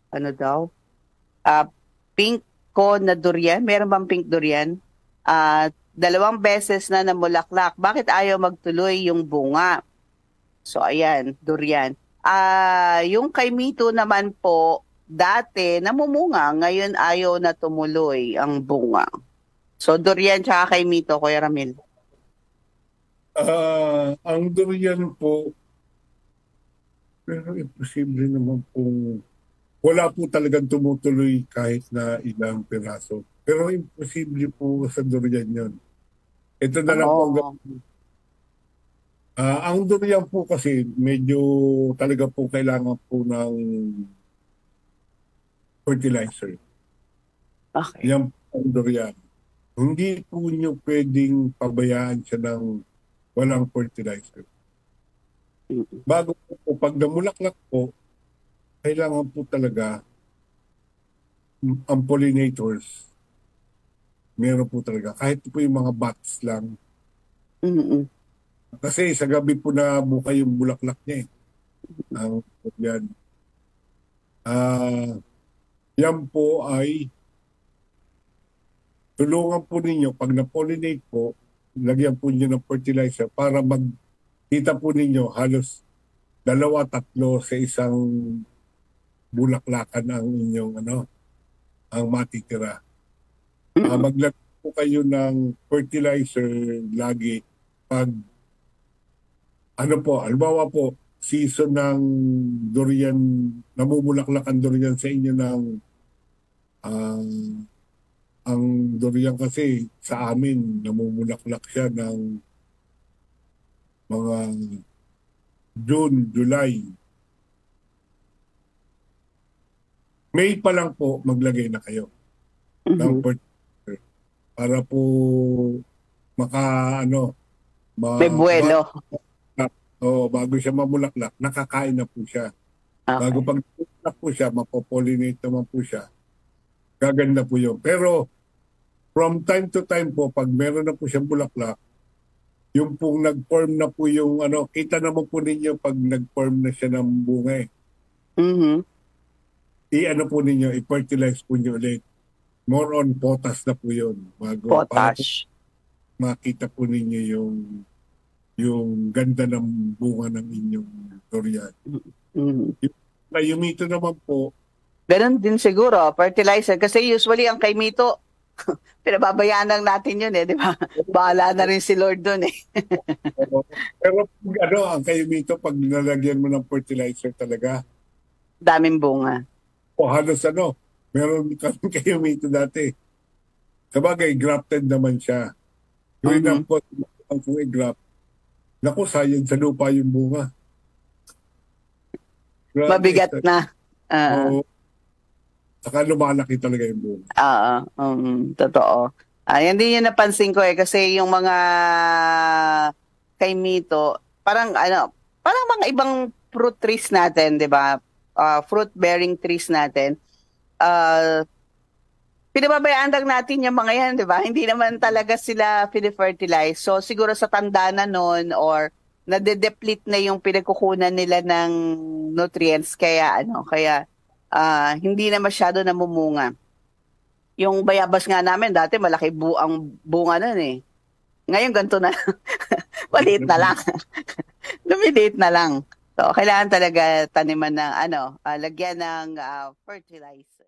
ano daw, ah, pink ko na durian. Meron bang pink durian? 2 beses na namulaklak. Bakit ayaw magtuloy yung bunga? So, ayan, durian. Yung kay Mito naman po, dati namumunga, ngayon ayaw na tumuloy ang bunga. So, durian tsaka kay Mito, Kuya Ramil. Ang durian po, pero imposible naman pong wala po talagang tumutuloy kahit na ilang piraso. Pero imposible po sa durian yon. Ito na lang po Oo. ang durian po kasi medyo talaga po kailangan po ng fertilizer. Okay. Yan po ang durian. Hindi po nyo pwedeng pabayaan siya ng walang fertilizer. Mm-mm. Bago po, pag namulaklak po, kailangan po talaga ang pollinators, meron po talaga. Kahit po yung mga bats lang. Mm-mm. Kasi sa gabi po na buka yung bulaklak niya eh. Ang yan. Ah, yan po ay tulungan po ninyo pag na-pollinate po, lagyan po niyo ng fertilizer para magkita po ninyo halos dalawa, tatlo sa isang bulaklakan ang inyong ang matitira. Mm-mm. Maglagay po kayo ng fertilizer lagi pag halimbawa po, season ng durian, namumulaklak ang durian sa inyo ng ah, ang durian kasi sa amin, namumulaklak siya ng mga June, July. May pa lang po maglagay na kayo ng Mhm. fertilizer para po maka May buwelo. bago siya mamulaklak, nakakain na po siya. Bago Okay. pag namulaklak po siya, mapopollinate naman po siya. Gaganda po yun. Pero from time to time po, pag meron na po siyang bulaklak, yung pong nag-form na po yung kita naman po ninyo pag nag-form na siya ng bunga eh. Mhm. Po ninyo, i-fertilize po niyo ulit. More on potas na po yun. Para po Potash. makita po ninyo yung ganda ng bunga ng inyong durian. Mhm. Yung mito naman po, Ganon din siguro, fertilizer. Kasi usually ang kay Mito, pinababayaan lang natin yun eh, di ba? Bahala na rin si Lord dun eh. pero ang kayo mito, pag nalagyan mo ng fertilizer talaga, Daming bunga. o halos meron kami kayo mito dati. Sabagay, grafted naman siya. Yung Mhm. inampot ang kung i-graft, naku, sayang sa lupa yung bunga. Grabe. Mabigat na. So, saka lumalaki talaga yung bunga. Oo, totoo. Yan din yung napansin ko eh, kasi yung mga kay Mito, parang mga ibang fruit trees natin, di ba? Fruit-bearing trees natin. Ah, Pinababayaan lang natin yung mga yan, di ba? Hindi naman talaga sila fertilize. So siguro sa tanda na nun or nade-deplete na yung pinagkukunan nila ng nutrients, kaya hindi na masyado namumunga. Yung bayabas nga namin, dati malaki ang bunga nun eh. Ngayon ganito na, maliit na lang. Lumiliit na lang. So, kailangan talaga taniman ng lagyan ng fertilizer.